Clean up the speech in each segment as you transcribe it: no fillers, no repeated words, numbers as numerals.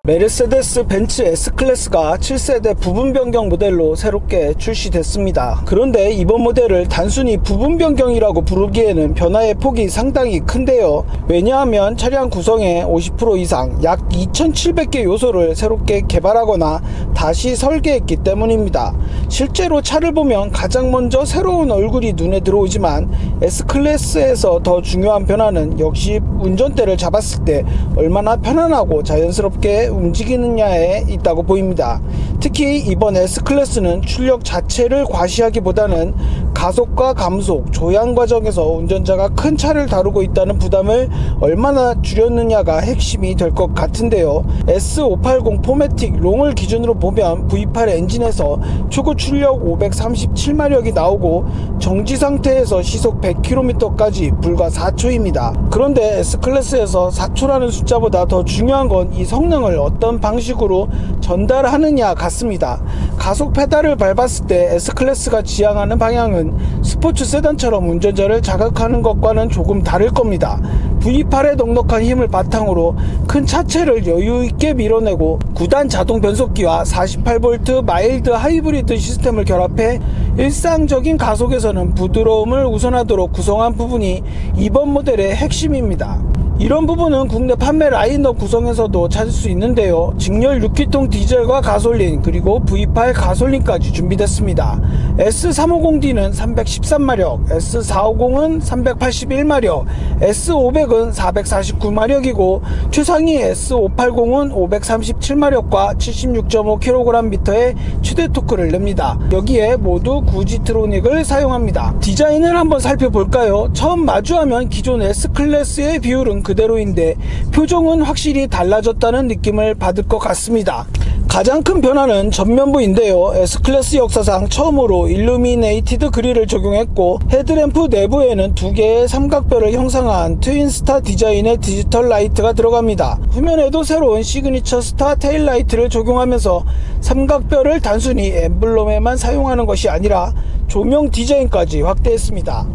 메르세데스 벤츠 S클래스가 7세대 부분 변경 모델로 새롭게 출시됐습니다. 그런데 이번 모델을 단순히 부분 변경이라고 부르기에는 변화의 폭이 상당히 큰데요. 왜냐하면 차량 구성의 50% 이상 약 2700개 요소를 새롭게 개발하거나 다시 설계했기 때문입니다. 실제로 차를 보면 가장 먼저 새로운 얼굴이 눈에 들어오지만 S클래스에서 더 중요한 변화는 역시 운전대를 잡았을 때 얼마나 편안하고 자연스럽게 움직이느냐에 있다고 보입니다. 특히 이번 S클래스는 출력 자체를 과시하기보다는 가속과 감속, 조향 과정에서 운전자가 큰 차를 다루고 있다는 부담을 얼마나 줄였느냐가 핵심이 될 것 같은데요. S580 포매틱 롱을 기준으로 보면 V8 엔진에서 초고 출력 537마력이 나오고 정지 상태에서 시속 100km까지 불과 4초입니다. 그런데 S클래스에서 4초라는 숫자보다 더 중요한 건 이 성능을 어떤 방식으로 전달하느냐 같습니다. 가속 페달을 밟았을 때 S클래스가 지향하는 방향은 스포츠 세단처럼 운전자를 자극하는 것과는 조금 다를 겁니다. V8의 넉넉한 힘을 바탕으로 큰 차체를 여유있게 밀어내고 9단 자동 변속기와 48V 마일드 하이브리드 시스템을 결합해 일상적인 가속에서는 부드러움을 우선하도록 구성한 부분이 이번 모델의 핵심입니다. 이런 부분은 국내 판매 라인업 구성에서도 찾을 수 있는데요. 직렬 6기통 디젤과 가솔린 그리고 V8 가솔린까지 준비됐습니다. S350D는 313마력, S450은 381마력, S500은 449마력이고 최상위 S580은 537마력과 76.5kgm의 최대 토크를 냅니다. 여기에 모두 구지트로닉을 사용합니다. 디자인을 한번 살펴볼까요? 처음 마주하면 기존 S클래스의 비율은 그대로인데 표정은 확실히 달라졌다는 느낌을 받을 것 같습니다. 가장 큰 변화는 전면부인데요. S클래스 역사상 처음으로 일루미네이티드 그릴을 적용했고 헤드램프 내부에는 두 개의 삼각별을 형상한 트윈스타 디자인의 디지털 라이트가 들어갑니다. 후면에도 새로운 시그니처 스타 테일라이트를 적용하면서 삼각별을 단순히 엠블럼에만 사용하는 것이 아니라 조명 디자인까지 확대했습니다.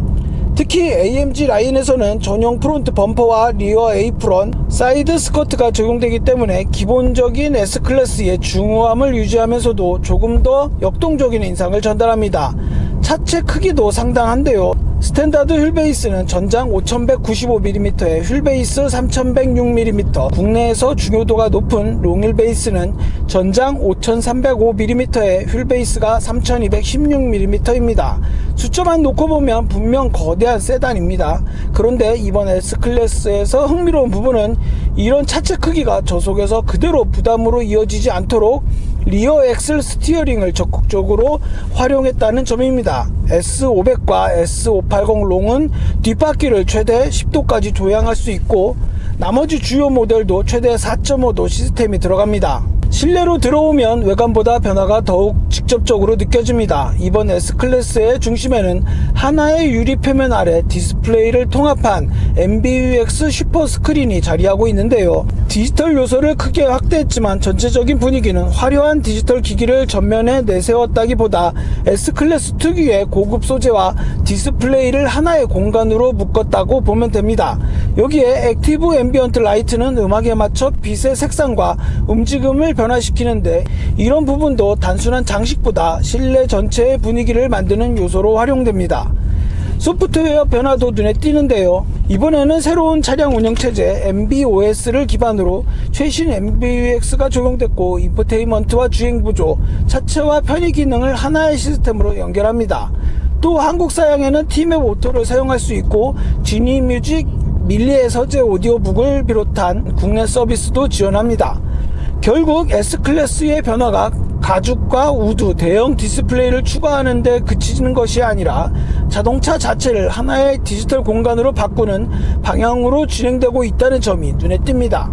특히 AMG 라인에서는 전용 프론트 범퍼와 리어 에이프런, 사이드 스커트가 적용되기 때문에 기본적인 S클래스의 중후함을 유지하면서도 조금 더 역동적인 인상을 전달합니다. 차체 크기도 상당한데요. 스탠다드 휠베이스는 전장 5195mm에 휠베이스 3106mm, 국내에서 중요도가 높은 롱휠베이스는 전장 5305mm에 휠베이스가 3216mm입니다. 숫자만 놓고 보면 분명 거대한 세단입니다. 그런데 이번 S클래스에서 흥미로운 부분은 이런 차체 크기가 저속에서 그대로 부담으로 이어지지 않도록 리어 엑셀 스티어링을 적극적으로 활용했다는 점입니다. S500과 S580 롱은 뒷바퀴를 최대 10도까지 조향할 수 있고 나머지 주요 모델도 최대 4.5도 시스템이 들어갑니다. 실내로 들어오면 외관보다 변화가 더욱 직접적으로 느껴집니다. 이번 S클래스의 중심에는 하나의 유리 표면 아래 디스플레이를 통합한 MBUX 슈퍼 스크린이 자리하고 있는데요. 디지털 요소를 크게 확대했지만 전체적인 분위기는 화려한 디지털 기기를 전면에 내세웠다기보다 S클래스 특유의 고급 소재와 디스플레이를 하나의 공간으로 묶었다고 보면 됩니다. 여기에 액티브 앰비언트 라이트는 음악에 맞춰 빛의 색상과 움직임을 변화시키는데 이런 부분도 단순한 장식보다 실내 전체의 분위기를 만드는 요소로 활용됩니다. 소프트웨어 변화도 눈에 띄는데요. 이번에는 새로운 차량 운영체제 MBOS를 기반으로 최신 MBUX가 적용됐고 인포테인먼트와 주행보조, 차체와 편의 기능을 하나의 시스템으로 연결합니다. 또 한국 사양에는 티맵 오토를 사용할 수 있고 지니 뮤직, 밀리의 서재 오디오북을 비롯한 국내 서비스도 지원합니다. 결국 S클래스의 변화가 가죽과 우드, 대형 디스플레이를 추가하는 데 그치는 것이 아니라 자동차 자체를 하나의 디지털 공간으로 바꾸는 방향으로 진행되고 있다는 점이 눈에 띕니다.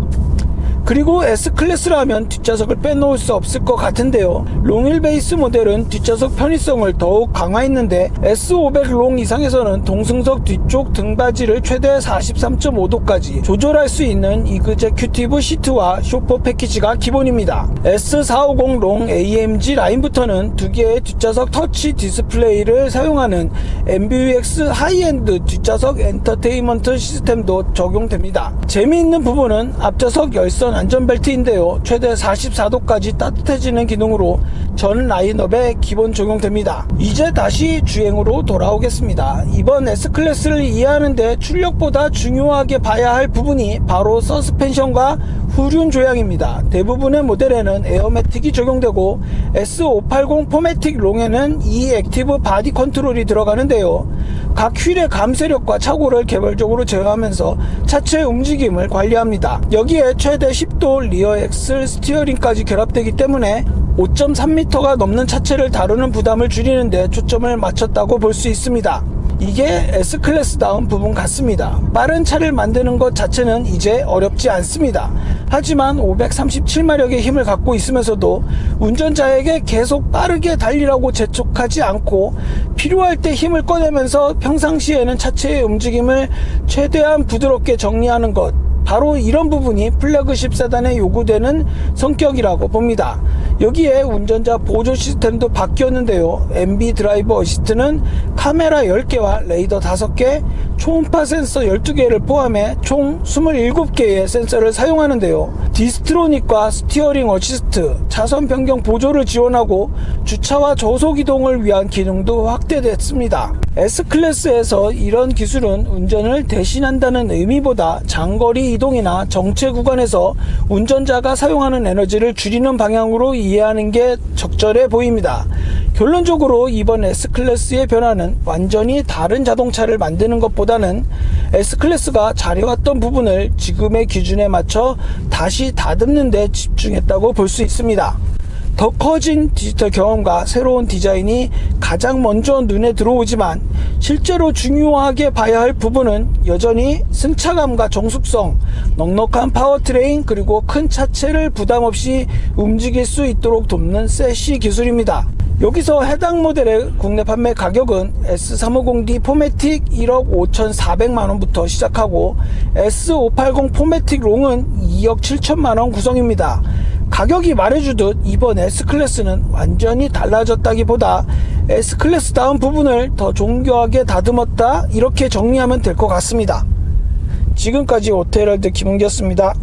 그리고 S클래스라면 뒷좌석을 빼놓을 수 없을 것 같은데요. 롱휠 베이스 모델은 뒷좌석 편의성을 더욱 강화했는데 S500 롱 이상에서는 동승석 뒤쪽 등받이를 최대 43.5도까지 조절할 수 있는 이그제큐티브 시트와 쇼퍼 패키지가 기본입니다. S450 롱 AMG 라인부터는 두 개의 뒷좌석 터치 디스플레이를 사용하는 MBUX 하이엔드 뒷좌석 엔터테인먼트 시스템도 적용됩니다. 재미있는 부분은 앞좌석 열선 안전벨트인데요. 최대 44도까지 따뜻해지는 기능으로 전 라인업에 기본 적용됩니다. 이제 다시 주행으로 돌아오겠습니다. 이번 S클래스를 이해하는데 출력보다 중요하게 봐야 할 부분이 바로 서스펜션과 후륜 조향입니다. 대부분의 모델에는 에어매틱이 적용되고 S580 포매틱 롱에는 이 액티브 바디 컨트롤이 들어가는데요. 각 휠의 감쇄력과 차고를 개별적으로 제어하면서 차체 움직임을 관리합니다. 여기에 최대 10도 리어 엑셀 스티어링까지 결합되기 때문에 5.3m가 넘는 차체를 다루는 부담을 줄이는데 초점을 맞췄다고 볼 수 있습니다. 이게 S클래스다운 부분 같습니다. 빠른 차를 만드는 것 자체는 이제 어렵지 않습니다. 하지만 537마력의 힘을 갖고 있으면서도 운전자에게 계속 빠르게 달리라고 재촉하지 않고 필요할 때 힘을 꺼내면서 평상시에는 차체의 움직임을 최대한 부드럽게 정리하는 것, 바로 이런 부분이 플래그십 세단에 요구되는 성격이라고 봅니다. 여기에 운전자 보조 시스템도 바뀌었는데요. MB 드라이브 어시스트는 카메라 10개와 레이더 5개, 초음파 센서 12개를 포함해 총 27개의 센서를 사용하는데요. 디스트로닉과 스티어링 어시스트, 차선 변경 보조를 지원하고 주차와 저속 이동을 위한 기능도 확대됐습니다. S클래스에서 이런 기술은 운전을 대신한다는 의미보다 장거리 이동이나 정체 구간에서 운전자가 사용하는 에너지를 줄이는 방향으로 이해하는 게 적절해 보입니다. 결론적으로 이번 S클래스의 변화는 완전히 다른 자동차를 만드는 것보다는 S클래스가 잘해왔던 부분을 지금의 기준에 맞춰 다시 다듬는 데 집중했다고 볼 수 있습니다. 더 커진 디지털 경험과 새로운 디자인이 가장 먼저 눈에 들어오지만 실제로 중요하게 봐야 할 부분은 여전히 승차감과 정숙성, 넉넉한 파워트레인, 그리고 큰 차체를 부담없이 움직일 수 있도록 돕는 세시 기술입니다. 여기서 해당 모델의 국내 판매 가격은 S350D 포매틱 1억 5,400만원부터 시작하고 S580 포매틱 롱은 2억 7천만원 구성입니다. 가격이 말해주듯 이번 S클래스는 완전히 달라졌다기보다 S클래스다운 부분을 더 정교하게 다듬었다, 이렇게 정리하면 될 것 같습니다. 지금까지 오토헤럴드 김은기였습니다.